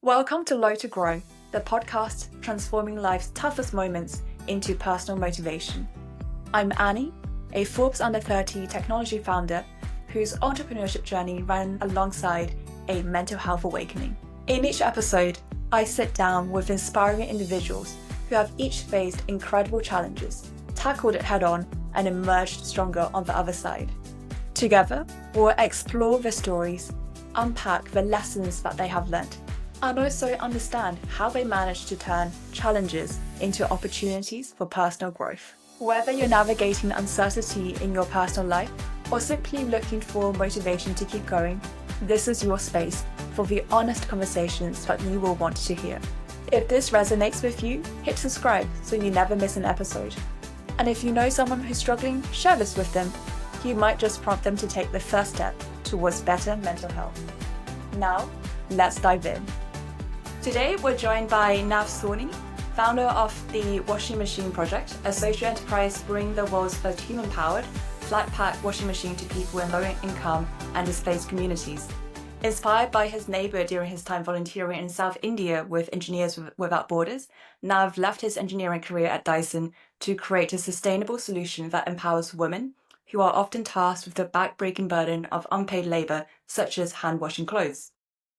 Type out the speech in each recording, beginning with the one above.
Welcome to Low to Grow, the podcast transforming life's toughest moments into personal motivation. I'm Annie, a Forbes Under 30 technology founder whose entrepreneurship journey ran alongside a mental health awakening. In each episode, I sit down with inspiring individuals who have each faced incredible challenges, tackled it head-on, and emerged stronger on the other side. Together, we'll explore their stories, unpack the lessons that they have learned, and also understand how they managed to turn challenges into opportunities for personal growth. Whether you're navigating uncertainty in your personal life or simply looking for motivation to keep going, this is your space for the honest conversations that you will want to hear. If this resonates with you, hit subscribe so you never miss an episode. And if you know someone who's struggling, share this with them. You might just prompt them to take the first step towards better mental health. Now, let's dive in. Today, we're joined by Navjot Sawhney, founder of the Washing Machine Project, a social enterprise bringing the world's first human-powered, flat-pack washing machine to people in low-income and displaced communities. Inspired by his neighbour during his time volunteering in South India with Engineers Without Borders, Nav left his engineering career at Dyson to create a sustainable solution that empowers women who are often tasked with the back-breaking burden of unpaid labour, such as hand-washing clothes.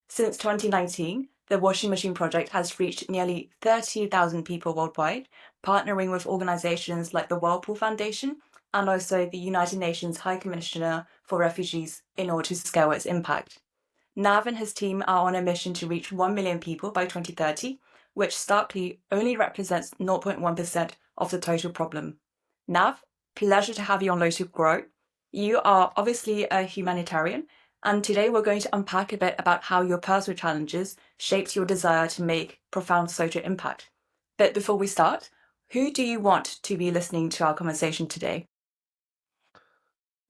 Since 2019, the Washing Machine Project has reached nearly 30,000 people worldwide, partnering with organisations like the Whirlpool Foundation and also the United Nations High Commissioner for Refugees in order to scale its impact. Nav and his team are on a mission to reach 1 million people by 2030, which starkly only represents 0.1% of the total problem. Nav, pleasure to have you on Low to Grow. You are obviously a humanitarian, and today we're going to unpack a bit about how your personal challenges shaped your desire to make profound social impact. But before we start, who do you want to be listening to our conversation today?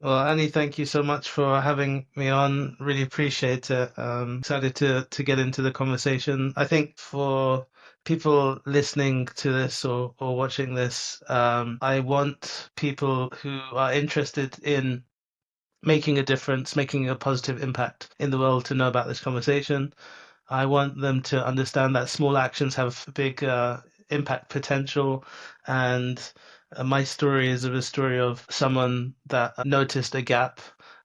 Well, Annie, thank you so much for having me on. Really appreciate it. Excited to get into the conversation. I think for people listening to this or watching this, I want people who are interested in making a difference, making a positive impact in the world to know about this conversation. I want them to understand that small actions have big impact potential, and my story is a story of someone that noticed a gap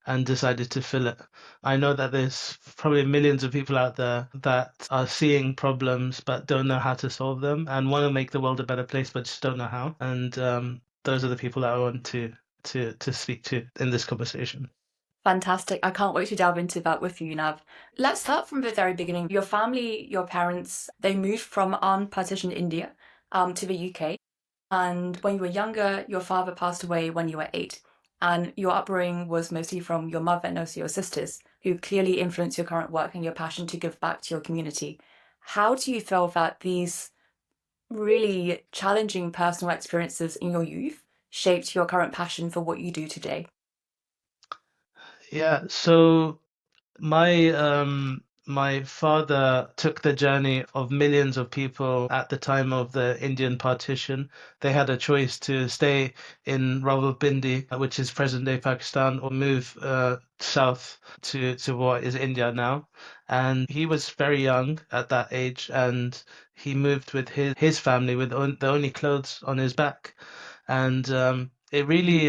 and decided to fill it. I know that there's probably millions of people out there that are seeing problems but don't know how to solve them and want to make the world a better place but just don't know how. And those are the people that I want to speak to in this conversation. Fantastic. I can't wait to delve into that with you, Nav. Let's start from the very beginning. Your family, your parents, they moved from partitioned India to the UK. And when you were younger, your father passed away when you were 8. And your upbringing was mostly from your mother and also your sisters, who clearly influenced your current work and your passion to give back to your community. How do you feel that these really challenging personal experiences in your youth shaped your current passion for what you do today? Yeah, so my father took the journey of millions of people at the time of the Indian partition. They had a choice to stay in Rawalpindi, which is present-day Pakistan, or move south to what is India now. And he was very young at that age, and he moved with his family with the only clothes on his back. And it really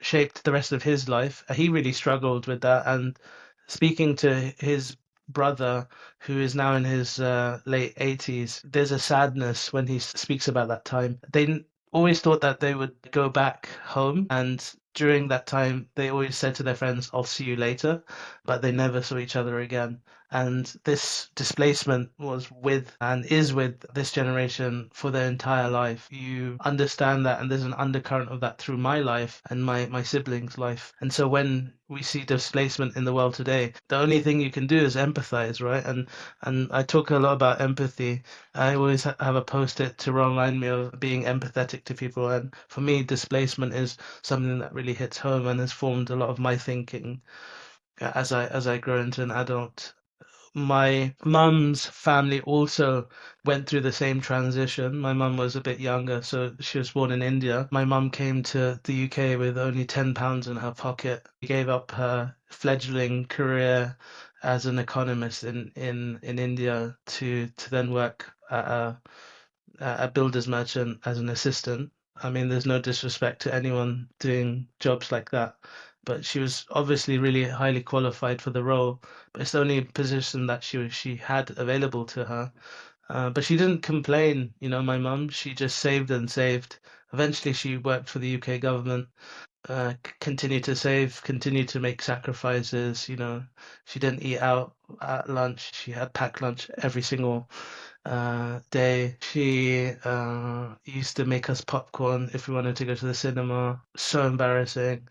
shaped the rest of his life. He really struggled with that, and speaking to his brother, who is now in his late 80s, there's a sadness when he speaks about that time. They always thought that they would go back home, and during that time, they always said to their friends, I'll see you later, but they never saw each other again. And this displacement was with and is with this generation for their entire life. You understand that, and there's an undercurrent of that through my life and my siblings' life. And so when we see displacement in the world today, the only thing you can do is empathize, right? And I talk a lot about empathy. I always have a post-it to remind me of being empathetic to people. And for me, displacement is something that really hits home and has formed a lot of my thinking as I grow into an adult. My mum's family also went through the same transition. My mum was a bit younger, so she was born in India. My mum came to the UK with only £10 in her pocket. She gave up her fledgling career as an economist in India to then work at a builder's merchant as an assistant. I mean, there's no disrespect to anyone doing jobs like that, but she was obviously really highly qualified for the role. But it's the only position that she had available to her. But she didn't complain, my mum. She just saved and saved. Eventually, she worked for the UK government, continued to save, continued to make sacrifices. She didn't eat out at lunch. She had packed lunch every single day. She used to make us popcorn if we wanted to go to the cinema. So embarrassing.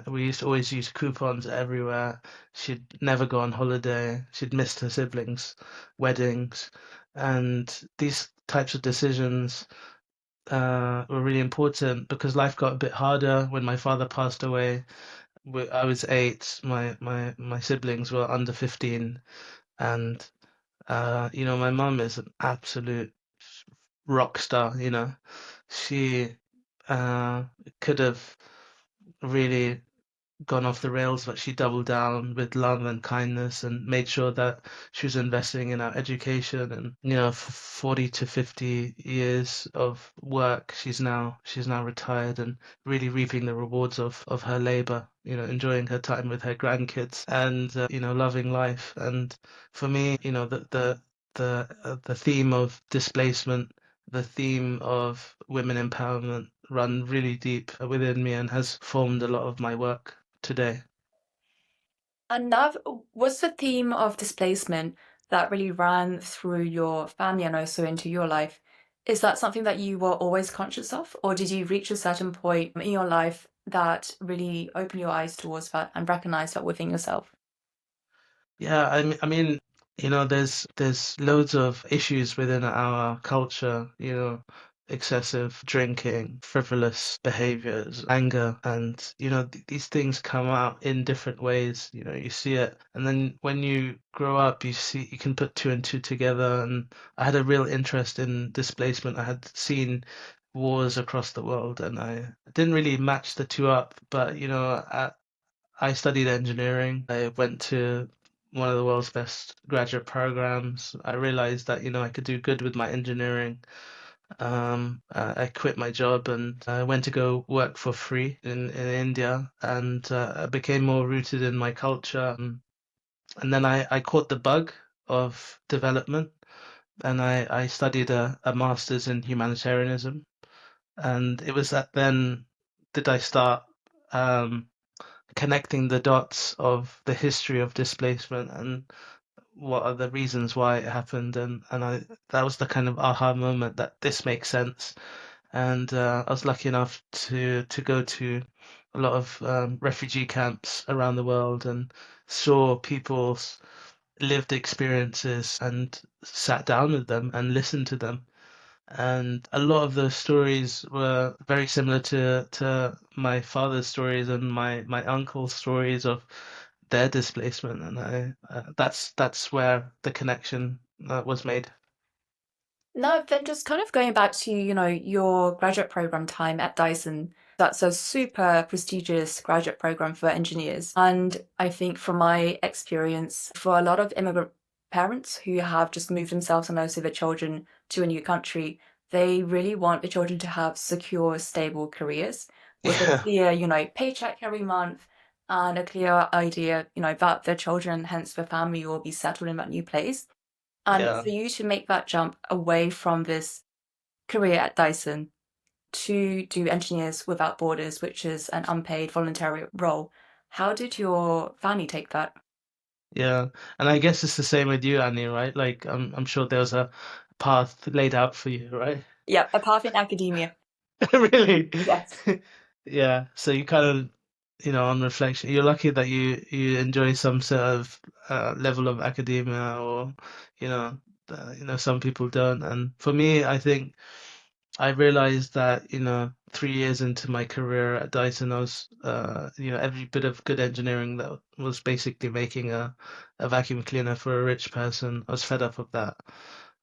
We used to always use coupons everywhere. She'd never go on holiday. She'd missed her siblings' weddings. And these types of decisions were really important because life got a bit harder when my father passed away. I was 8. My siblings were under 15, and my mum is an absolute rock star. She uh, could have really gone off the rails, but she doubled down with love and kindness and made sure that she was investing in our education. And for 40 to 50 years of work, she's now retired and really reaping the rewards of her labor. Enjoying her time with her grandkids and loving life. And for me, the theme of displacement, the theme of women empowerment run really deep within me and has formed a lot of my work today. And Nav, what's the theme of displacement that really ran through your family and also into your life? Is that something that you were always conscious of, or did you reach a certain point in your life that really opened your eyes towards that and recognized that within yourself? Yeah, I mean, there's loads of issues within our culture, excessive drinking, frivolous behaviors, anger, and these things come out in different ways. You see it, and then when you grow up, you can put two and two together. And I had a real interest in displacement. I had seen wars across the world, and I didn't really match the two up, but I studied engineering. I went to one of the world's best graduate programs. I realized that, I could do good with my engineering. I quit my job and I went to go work for free in India, and I became more rooted in my culture. And then I caught the bug of development, and I studied a master's in humanitarianism. And it was that then did I start um, connecting the dots of the history of displacement and what are the reasons why it happened. And that was the kind of aha moment that this makes sense. And I was lucky enough to go to a lot of refugee camps around the world and saw people's lived experiences and sat down with them and listened to them. And a lot of those stories were very similar to my father's stories and my uncle's stories of their displacement. And that's where the connection was made. No, then just kind of going back to, your graduate program time at Dyson. That's a super prestigious graduate program for engineers. And I think from my experience, for a lot of immigrant parents who have just moved themselves and also their children to a new country, they really want the children to have secure, stable careers with a Yeah, clear, paycheck every month and a clear idea, that their children, hence their family, will be settled in that new place. And yeah. for you to make that jump away from this career at Dyson to do Engineers Without Borders, which is an unpaid voluntary role, how did your family take that? Yeah, and I guess it's the same with you, Annie, right? Like, I'm sure there was a path laid out for you, right? Yeah, a path in academia. Really? Yes. Yeah. So you kind of, on reflection, you're lucky that you enjoy some sort of level of academia, or you know, some people don't. And for me, I think I realized that, 3 years into my career at Dyson, I was, every bit of good engineering that was basically making a vacuum cleaner for a rich person. I was fed up of that.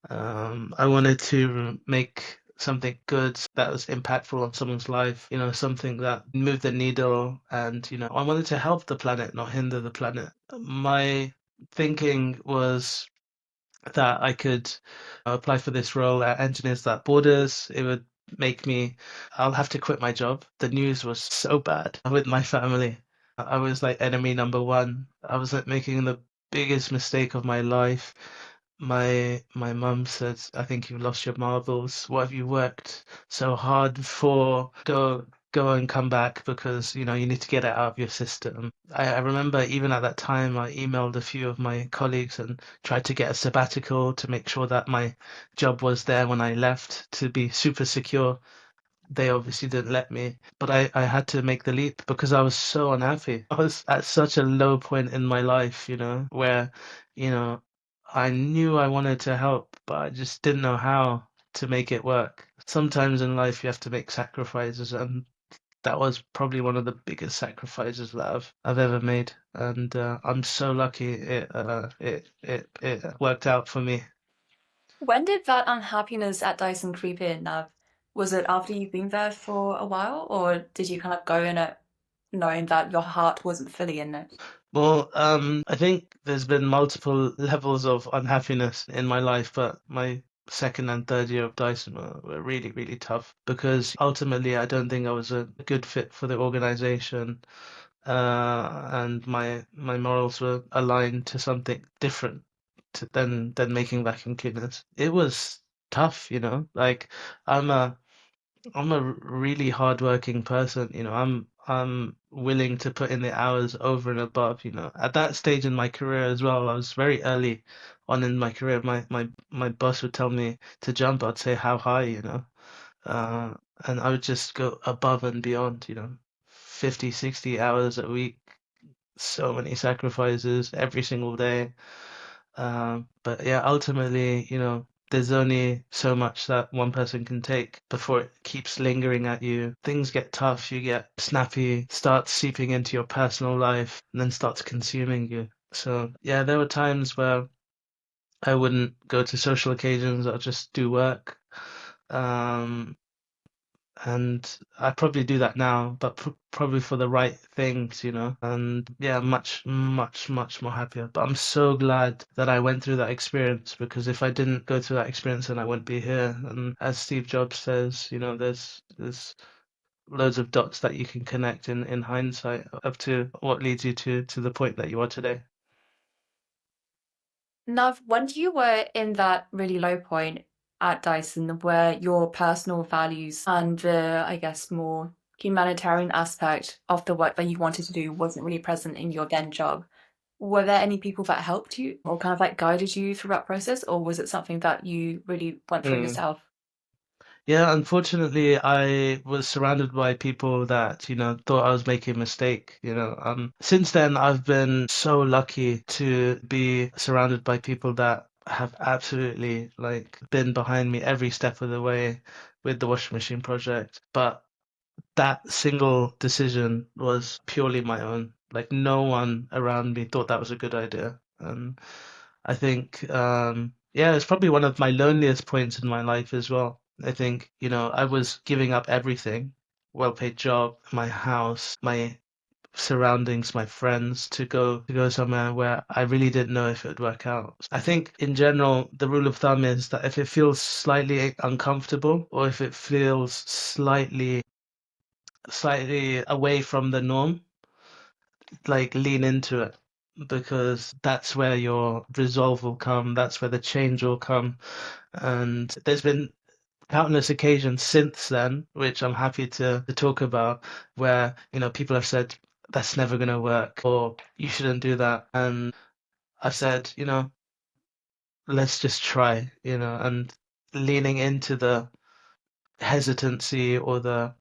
I wanted to make something good that was impactful on someone's life, something that moved the needle. And, I wanted to help the planet, not hinder the planet. My thinking was that I could apply for this role at Engineers Without Borders. It would make me, I'll have to quit my job. The news was so bad with my family. I was like enemy number one. I was like making the biggest mistake of my life. My mum said, "I think you've lost your marbles. What have you worked so hard for? Go and come back because you need to get it out of your system." I remember even at that time I emailed a few of my colleagues and tried to get a sabbatical to make sure that my job was there when I left to be super secure. They obviously didn't let me, but I had to make the leap because I was so unhappy. I was at such a low point in my life, where, you know, I knew I wanted to help, but I just didn't know how to make it work. Sometimes in life you have to make sacrifices, and that was probably one of the biggest sacrifices that I've ever made. And I'm so lucky it worked out for me. When did that unhappiness at Dyson creep in, Nav? Was it after you've been there for a while, or did you kind of go in it knowing that your heart wasn't fully in it? Well, I think there's been multiple levels of unhappiness in my life, but my second and third year of Dyson were really, really tough because ultimately I don't think I was a good fit for the organization, and my morals were aligned to something different than making vacuum cleaners. It was tough, like I'm a I'm a really hardworking person, I'm willing to put in the hours over and above, At that stage in my career as well, I was very early on in my career. My boss would tell me to jump, I'd say how high, Uh, and I would just go above and beyond, 50, 60 hours a week, so many sacrifices every single day. But yeah, ultimately, there's only so much that one person can take before it keeps lingering at you. Things get tough, you get snappy, starts seeping into your personal life, and then starts consuming you. So yeah, there were times where I wouldn't go to social occasions, I'll just do work. Um, and I probably do that now, but probably for the right things, And yeah, much, much, much more happier. But I'm so glad that I went through that experience because if I didn't go through that experience, then I wouldn't be here. And as Steve Jobs says, there's loads of dots that you can connect in hindsight up to what leads you to the point that you are today. Nav, when you were in that really low point at Dyson where your personal values and the, I guess, more humanitarian aspect of the work that you wanted to do wasn't really present in your then job, were there any people that helped you or kind of like guided you through that process, or was it something that you really went through Mm. yourself? Yeah, unfortunately, I was surrounded by people that, thought I was making a mistake, Since then, I've been so lucky to be surrounded by people that have absolutely like been behind me every step of the way with the washing machine project. But that single decision was purely my own. Like no one around me thought that was a good idea. And I think, yeah, it's probably one of my loneliest points in my life as well. I think, I was giving up everything, well-paid job, my house, my surroundings, my friends to go somewhere where I really didn't know if it would work out. I think in general, the rule of thumb is that if it feels slightly uncomfortable or if it feels slightly away from the norm, like lean into it because that's where your resolve will come, that's where the change will come. And there's been countless occasions since then, which I'm happy to talk about, where, people have said, that's never going to work, or you shouldn't do that. And I've said, let's just try, and leaning into the hesitancy or the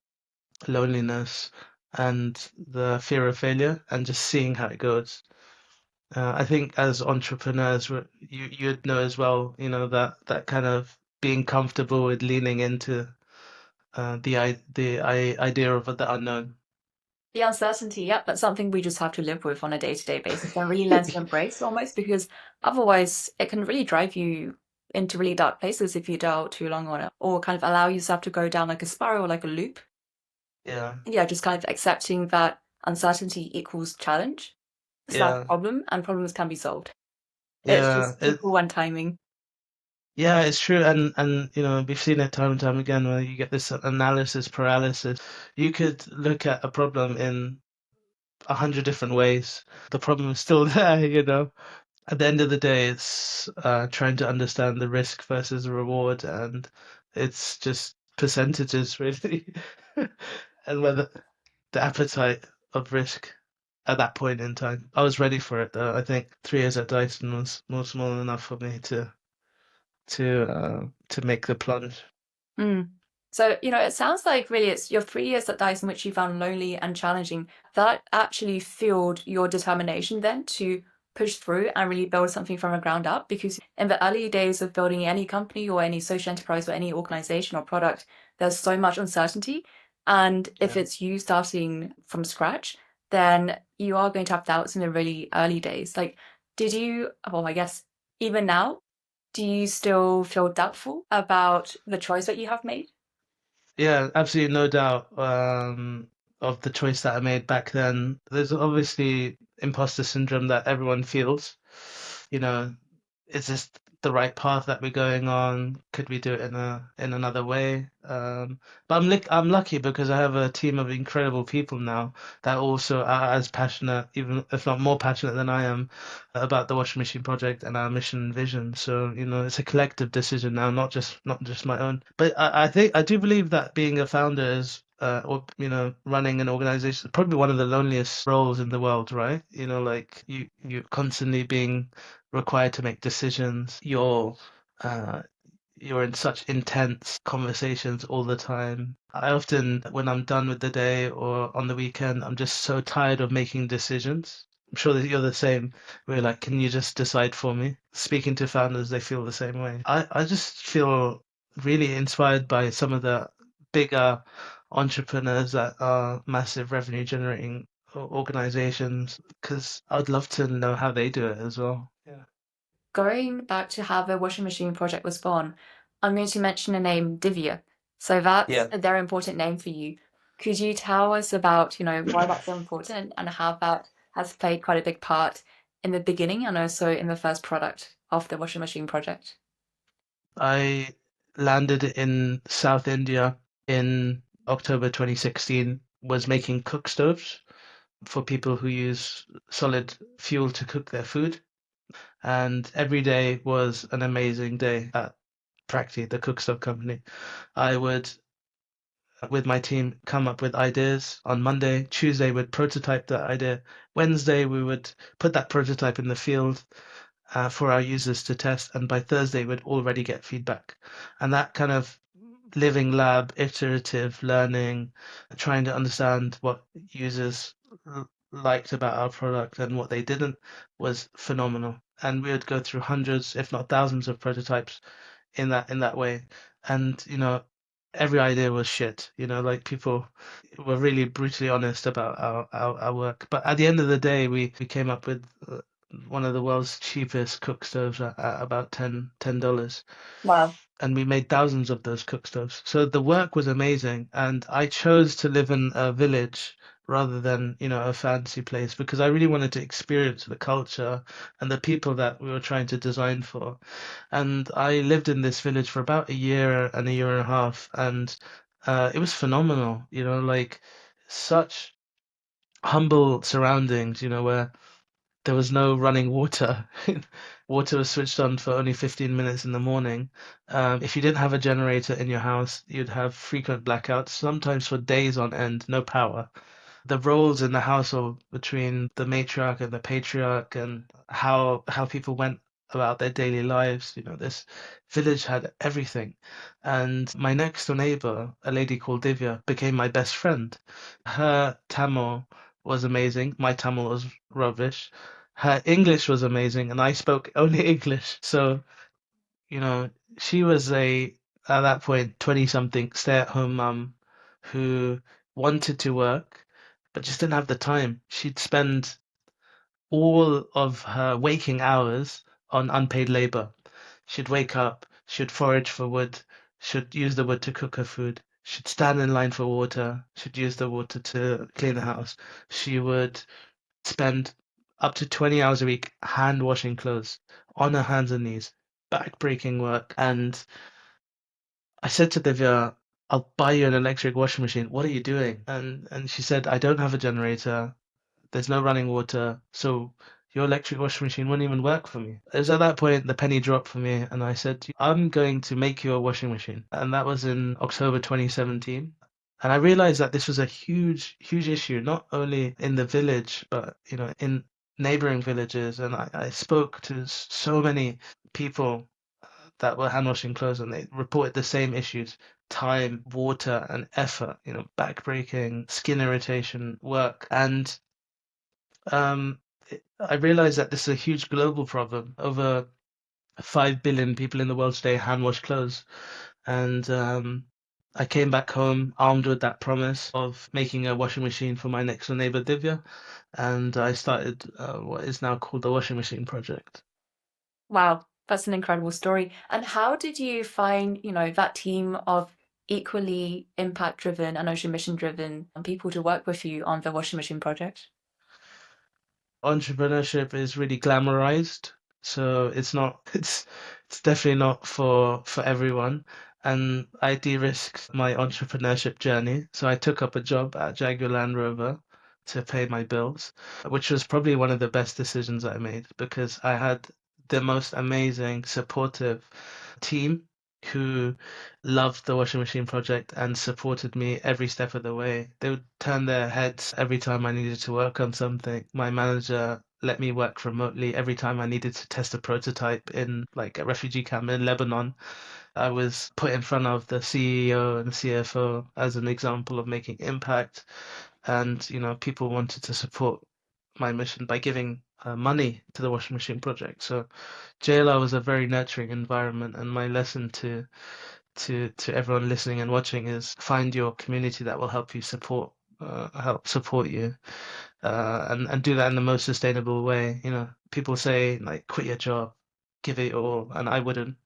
loneliness and the fear of failure and just seeing how it goes. I think as entrepreneurs, you'd know as well, that kind of being comfortable with leaning into the idea of the unknown. The uncertainty, yep, that's something we just have to live with on a day-to-day basis and really learn to embrace almost, because otherwise it can really drive you into really dark places if you dwell too long on it, or kind of allow yourself to go down like a spiral, like a loop. Yeah, Yeah, just kind of accepting that uncertainty equals challenge. Slash yeah, problem, and problems can be solved. It's Yeah, just typical one timing. yeah, it's true, and we've seen it time and time again where you get this analysis paralysis. You could look at a problem in 100 different ways. The problem is still there. At the end of the day, it's trying to understand the risk versus the reward, and it's just percentages really, and whether the appetite of risk at that point in time. I was ready for it though. I think 3 years at Dyson was more small enough for me to make the plunge. Mm. So, it sounds like really it's your 3 years at Dyson, which you found lonely and challenging, that actually fueled your determination then to push through and really build something from the ground up. Because in the early days of building any company or any social enterprise or any organization or product, there's so much uncertainty. And if Yeah. it's you starting from scratch, then you are going to have doubts in the really early days. Like, well, I guess even now, do you still feel doubtful about the choice that you have made? Yeah, absolutely no doubt of the choice that I made back then. There's obviously imposter syndrome that everyone feels. You know, is this the right path that we're going on? Could we do it in another way? But I'm lucky because I have a team of incredible people now that also are as passionate, even if not more passionate than I am, about the washing machine project and our mission and vision. So, it's a collective decision now, not just my own. But I think I do believe that being a founder is or running an organization is probably one of the loneliest roles in the world, right? Like you're constantly being required to make decisions. Uh, you're in such intense conversations all the time. I often, when I'm done with the day or on the weekend, I'm just so tired of making decisions. I'm sure that you're the same. We're like, can you just decide for me? Speaking to founders, they feel the same way. I just feel really inspired by some of the bigger entrepreneurs that are massive revenue generating organizations because I'd love to know how they do it as well. Yeah. Going back to how the washing machine project was born, I'm going to mention the name Divya. So that's Yeah. a very important name for you. Could you tell us about, why that's so important and how that has played quite a big part in the beginning and also in the first product of the washing machine project? I landed in South India in October 2016, was making cook stoves for people who use solid fuel to cook their food. And every day was an amazing day at Practi, the cook stove company. I would, with my team, come up with ideas on Monday. Tuesday, we'd prototype that idea. Wednesday, we would put that prototype in the field for our users to test, and by Thursday we'd already get feedback. And that kind of living lab, iterative learning, trying to understand what users liked about our product and what they didn't was phenomenal. And we would go through hundreds, if not thousands, of prototypes in that way. And every idea was shit. Like people were really brutally honest about our work. But at the end of the day, we came up with one of the world's cheapest cook stoves at about $10. Wow. And we made thousands of those cook stoves. So the work was amazing, and I chose to live in a village rather than, a fancy place because I really wanted to experience the culture and the people that we were trying to design for. And I lived in this village for about a year and a year and a half, and it was phenomenal, like such humble surroundings, where there was no running water. Water was switched on for only 15 minutes in the morning. If you didn't have a generator in your house, you'd have frequent blackouts, sometimes for days on end, no power. The roles in the household between the matriarch and the patriarch and how people went about their daily lives, this village had everything. And my next door neighbor, a lady called Divya, became my best friend. Her Tamil was amazing. My Tamil was rubbish. Her English was amazing, and I spoke only English. So, you know, she was at that point, 20 something stay at home mum who wanted to work, but just didn't have the time. She'd spend all of her waking hours on unpaid labor. She'd wake up, she'd forage for wood, she'd use the wood to cook her food, she'd stand in line for water, she'd use the water to clean the house. She would spend up to 20 hours a week hand washing clothes on her hands and knees, back-breaking work. And I said to Divya, I'll buy you an electric washing machine. What are you doing? And she said, I don't have a generator. There's no running water, so your electric washing machine wouldn't even work for me. It was at that point the penny dropped for me, and I said, I'm going to make you a washing machine. And that was in October 2017. And I realized that this was a huge, huge issue, not only in the village, but in neighboring villages. And I spoke to so many people that were hand washing clothes, and they reported the same issues: time, water, and effort, back breaking, skin irritation, work. And um, I realized that this is a huge global problem. Over 5 billion people in the world today hand wash clothes. And I came back home armed with that promise of making a washing machine for my next door neighbor, Divya. And I started what is now called the Washing Machine Project. Wow, that's an incredible story. And how did you find, that team of equally impact-driven and ocean mission-driven people to work with you on the washing machine project? Entrepreneurship is really glamorized, so it's not it's definitely not for everyone. And I de-risked my entrepreneurship journey, so I took up a job at Jaguar Land Rover to pay my bills, which was probably one of the best decisions I made, because I had the most amazing supportive team who loved the washing machine project and supported me every step of the way. They would turn their heads every time I needed to work on something. My manager let me work remotely every time I needed to test a prototype in like a refugee camp in Lebanon. I was put in front of the CEO and CFO as an example of making impact. And, people wanted to support my mission by giving money to the washing machine project. So JLR was a very nurturing environment, and my lesson to everyone listening and watching is find your community that will help you help support you, and do that in the most sustainable way. People say like quit your job, give it your all, and I wouldn't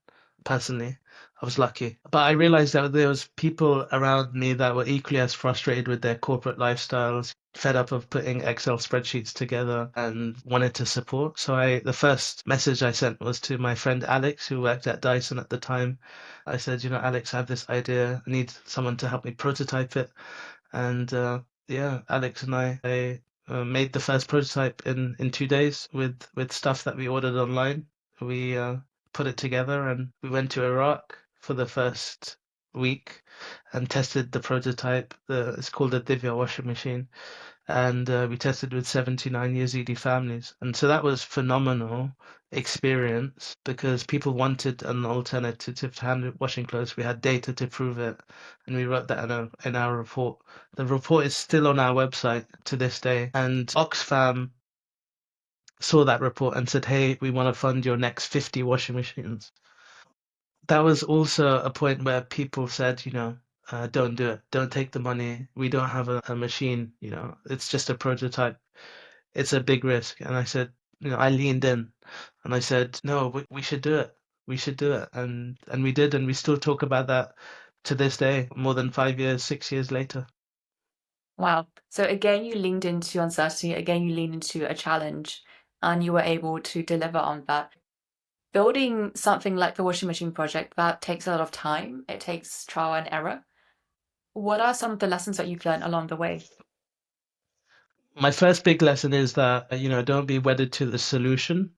personally. I was lucky, but I realized that there was people around me that were equally as frustrated with their corporate lifestyles, fed up of putting Excel spreadsheets together, and wanted to support. So the first message I sent was to my friend Alex, who worked at Dyson at the time. I said, Alex, I have this idea. I need someone to help me prototype it. And yeah, Alex and I made the first prototype in 2 days with stuff that we ordered online. We put it together, and we went to Iraq for the first week and tested the prototype. It's called the Divya washing machine, and we tested with 79 Yazidi families. And so that was phenomenal experience because people wanted an alternative to hand washing clothes. We had data to prove it, and we wrote that in our report. The report is still on our website to this day, and Oxfam saw that report and said, "Hey, we want to fund your next 50 washing machines." That was also a point where people said, don't do it. Don't take the money. We don't have a machine, it's just a prototype. It's a big risk. And I said, I leaned in and I said, no, we should do it. We should do it. And we did. And we still talk about that to this day, more than 5 years, 6 years later. Wow. So again, you leaned into uncertainty, again, you leaned into a challenge, and you were able to deliver on that. Building something like the washing machine project, that takes a lot of time. It takes trial and error. What are some of the lessons that you've learned along the way? My first big lesson is that, don't be wedded to the solution.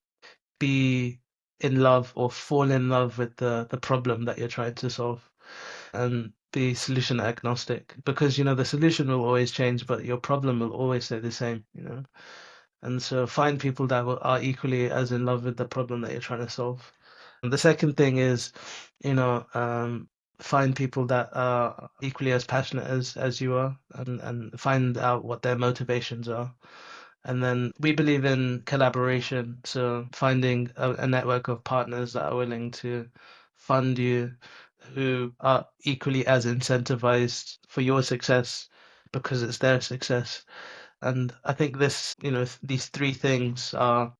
Be in love or fall in love with the problem that you're trying to solve, and be solution agnostic, because the solution will always change, but your problem will always stay the same. And so find people that are equally as in love with the problem that you're trying to solve. And the second thing is, you know, um, find people that are equally as passionate as you are, and find out what their motivations are. And then we believe in collaboration, so finding a network of partners that are willing to fund you, who are equally as incentivized for your success because it's their success. And I think these three things are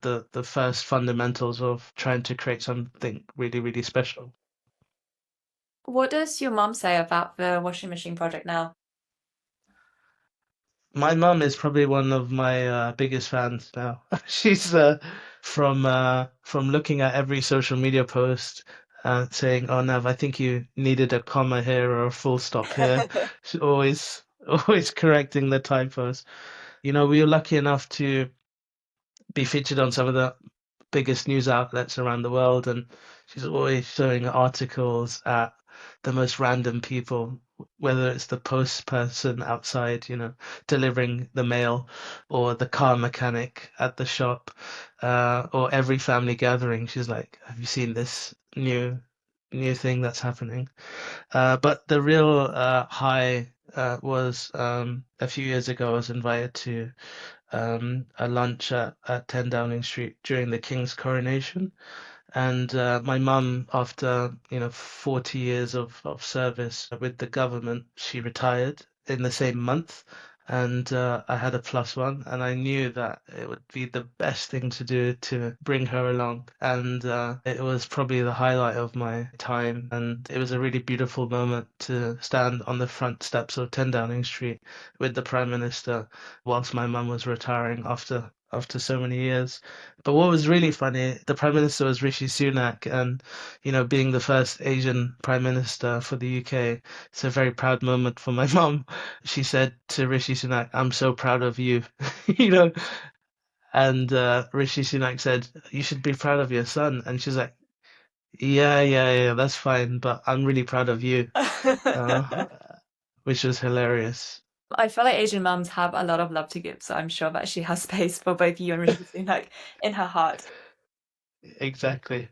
the first fundamentals of trying to create something really, really special. What does your mom say about the washing machine project now? My mum is probably one of my biggest fans now. She's from looking at every social media post saying, "Oh, Nav, I think you needed a comma here or a full stop here." She's always always correcting the typos. We were lucky enough to be featured on some of the biggest news outlets around the world, and she's always showing articles at the most random people, whether it's the post person outside, delivering the mail, or the car mechanic at the shop, or every family gathering. She's like, "Have you seen this new thing that's happening?" But the real high was a few years ago. I was invited to a lunch at 10 Downing Street during the King's coronation. And my mum, after 40 years of service with the government, she retired in the same month. And I had a plus one, and I knew that it would be the best thing to do to bring her along. And it was probably the highlight of my time. And it was a really beautiful moment to stand on the front steps of 10 Downing Street with the Prime Minister whilst my mum was retiring after so many years. But what was really funny, the Prime Minister was Rishi Sunak, and being the first Asian Prime Minister for the UK, it's a very proud moment for my mum. She said to Rishi Sunak, "I'm so proud of you," you know, and Rishi Sunak said, "You should be proud of your son," and she's like, "Yeah, yeah, yeah, that's fine, but I'm really proud of you," uh, which was hilarious. I feel like Asian mums have a lot of love to give, so I'm sure that she has space for both you and Rishi Sunak in her heart. Exactly.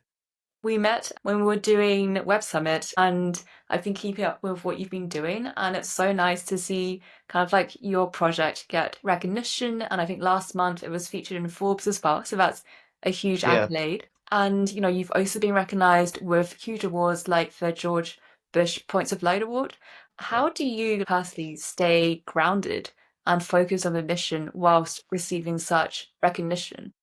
We met when we were doing Web Summit, and I've been keeping up with what you've been doing, and it's so nice to see kind of like your project get recognition. And I think last month it was featured in Forbes as well, so that's a huge Yeah. accolade. And you've also been recognized with huge awards like the George Bush Points of Light Award. How do you personally stay grounded and focus on the mission whilst receiving such recognition?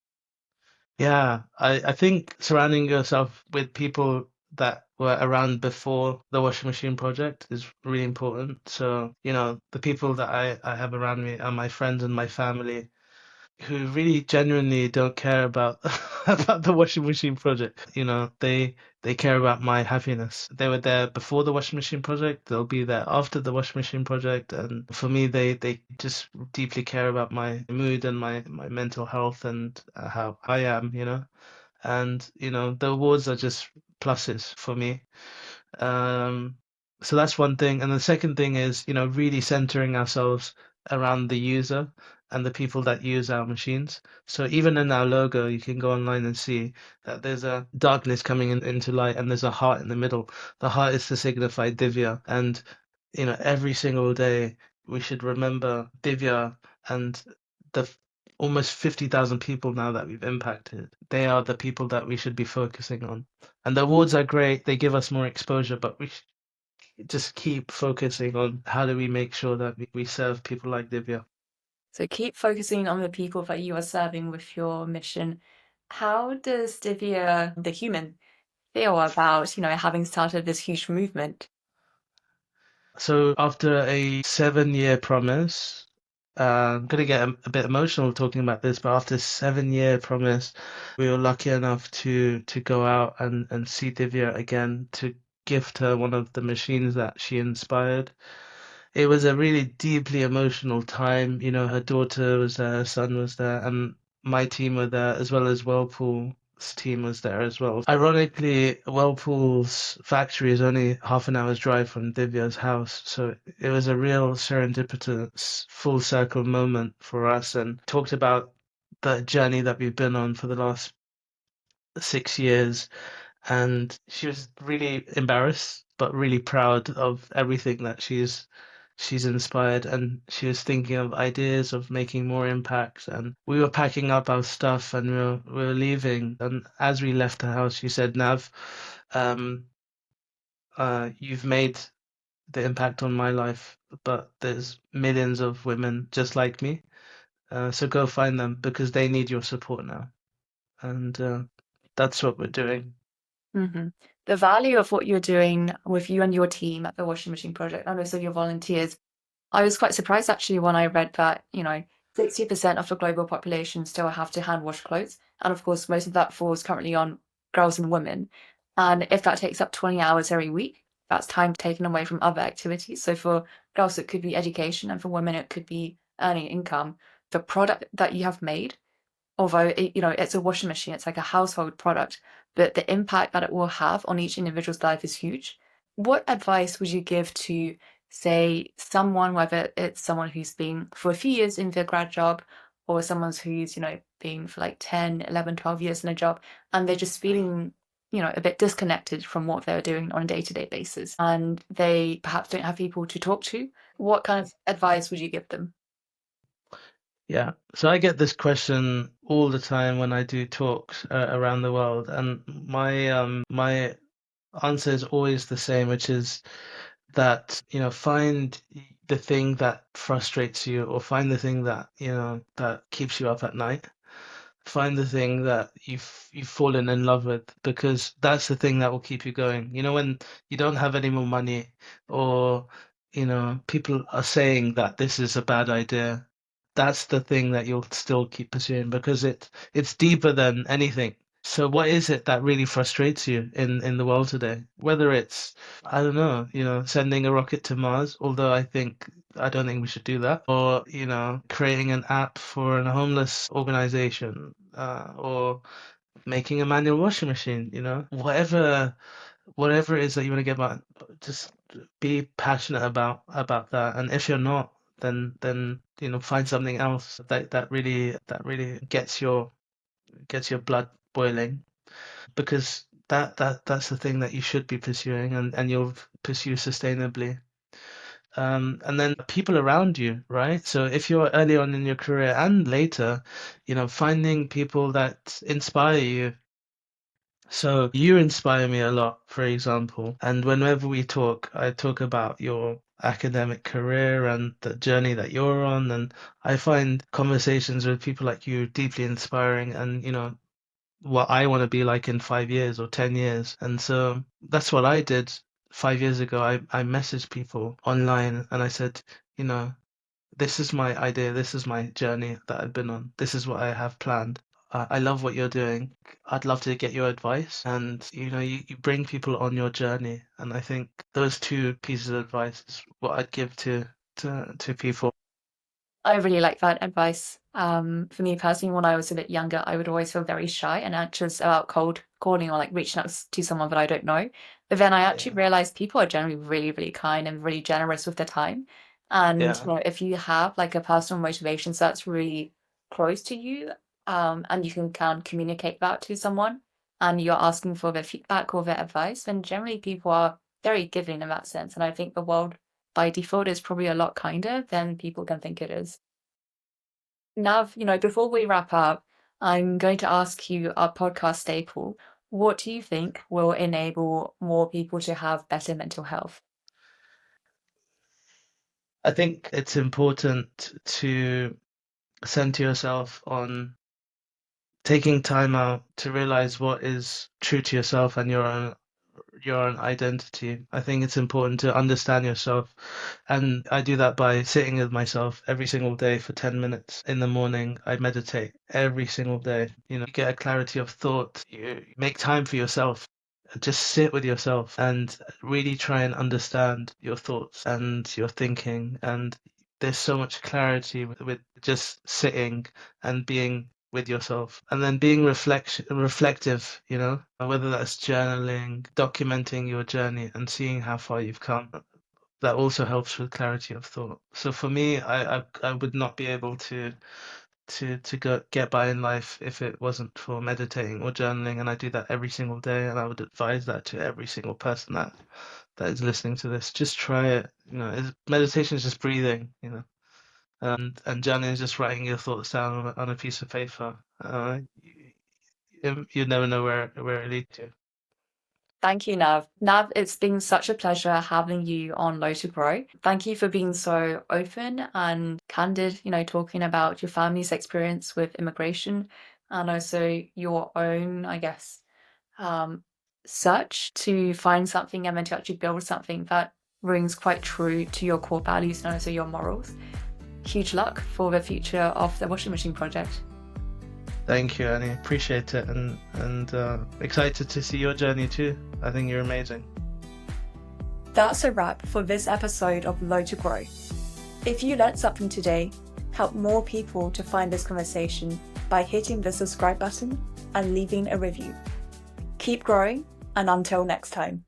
Yeah, I think surrounding yourself with people that were around before the washing machine project is really important. So, the people that I have around me are my friends and my family who really genuinely don't care about about the washing machine project. They care about my happiness. They were there before the washing machine project, they'll be there after the washing machine project, and for me they just deeply care about my mood and my mental health and how I am. And the awards are just pluses for me. um, so that's one thing. And the second thing is, really centering ourselves around the user and the people that use our machines. So even in our logo, you can go online and see that there's a darkness coming into light and there's a heart in the middle. The heart is to signify Divya. And, every single day we should remember Divya and the almost 50,000 people now that we've impacted. They are the people that we should be focusing on. And the awards are great, they give us more exposure, but we should just keep focusing on how do we make sure that we serve people like Divya. So keep focusing on the people that you are serving with your mission. How does Divya, the human, feel about, having started this huge movement? So after a 7-year promise, I'm gonna get a bit emotional talking about this, but after a 7-year promise, we were lucky enough to go out and see Divya again to gift her one of the machines that she inspired. It was a really deeply emotional time. Her daughter was there, her son was there, and my team were there, as well as Whirlpool's team was there as well. Ironically, Whirlpool's factory is only half an hour's drive from Divya's house, so it was a real serendipitous full circle moment for us, and talked about the journey that we've been on for the last 6 years. And she was really embarrassed but really proud of everything that she's inspired, and she was thinking of ideas of making more impact. And we were packing up our stuff and we were leaving, and as we left the house she said, "Nav, um you've made the impact on my life, but there's millions of women just like me, so go find them because they need your support now." And that's what we're doing. Hmm. The value of what you're doing with you and your team at the Washing Machine Project and also your volunteers I was quite surprised actually when I read that, 60% of the global population still have to hand wash clothes. And of course, most of that falls currently on girls and women. And if that takes up 20 hours every week, that's time taken away from other activities. So for girls, it could be education, and for women, it could be earning income. The product that you have made, although it's a washing machine, it's like a household product, but the impact that it will have on each individual's life is huge. What advice would you give to, say, someone, whether it's someone who's been for a few years in their grad job, or someone who's, been for like 10, 11, 12 years in a job, and they're just feeling, a bit disconnected from what they're doing on a day-to-day basis, and they perhaps don't have people to talk to? What kind of advice would you give them? Yeah. So I get this question all the time when I do talks around the world, and my answer is always the same, which is that, find the thing that frustrates you, or find the thing that, that keeps you up at night. Find the thing that you've fallen in love with, because that's the thing that will keep you going. When you don't have any more money, or people are saying that this is a bad idea, that's the thing that you'll still keep pursuing, because it's deeper than anything. So what is it that really frustrates you in the world today? Whether it's, I don't know, sending a rocket to Mars, although I don't think we should do that, or creating an app for a homeless organization, or making a manual washing machine, whatever it is that you want to get about, just be passionate about that. And if you're not, then find something else that really gets your blood boiling, because that's the thing that you should be pursuing, and you'll pursue sustainably. And then people around you, right? So if you're early on in your career and later, finding people that inspire you. So you inspire me a lot, for example. And whenever we talk, I talk about your academic career and the journey that you're on. And I find conversations with people like you deeply inspiring, and, what I want to be like in 5 years or 10 years. And so that's what I did 5 years ago. I messaged people online and I said, you know, this is my idea, this is my journey that I've been on, this is what I have planned. I love what you're doing. I'd love to get your advice. And, you bring people on your journey. And I think those two pieces of advice is what I'd give to people. I really like that advice. For me personally, when I was a bit younger, I would always feel very shy and anxious about cold calling or like reaching out to someone that I don't know. But then I actually Yeah. realized people are generally really, really kind and really generous with their time. And Yeah. if you have like a personal motivation so that's really close to you, and you can communicate that to someone, and you're asking for their feedback or their advice, then generally people are very giving in that sense. And I think the world by default is probably a lot kinder than people can think it is. Nav, before we wrap up, I'm going to ask you our podcast staple. What do you think will enable more people to have better mental health? I think it's important to center yourself on taking time out to realize what is true to yourself and your own identity. I think it's important to understand yourself. And I do that by sitting with myself every single day for 10 minutes in the morning. I meditate every single day. You get a clarity of thought. You make time for yourself. Just sit with yourself and really try and understand your thoughts and your thinking. And there's so much clarity with just sitting and being with yourself, and then being reflective, whether that's journaling, documenting your journey and seeing how far you've come. That also helps with clarity of thought. So for me, I would not be able to get by in life if it wasn't for meditating or journaling, and I do that every single day, and I would advise that to every single person that is listening to this. Just try it. Meditation is just breathing, and journaling is just writing your thoughts down on a piece of paper. You never know where it leads to. Thank you, Nav. Nav, it's been such a pleasure having you on Low to Grow. Thank you for being so open and candid, talking about your family's experience with immigration and also your own, I guess, um, search to find something and then to actually build something that rings quite true to your core values and also your morals. Huge luck for the future of the washing machine project. Thank you, Annie. Appreciate it, and excited to see your journey too. I think you're amazing. That's a wrap for this episode of Low to Grow. If you learned something today, help more people to find this conversation by hitting the subscribe button and leaving a review. Keep growing, and until next time.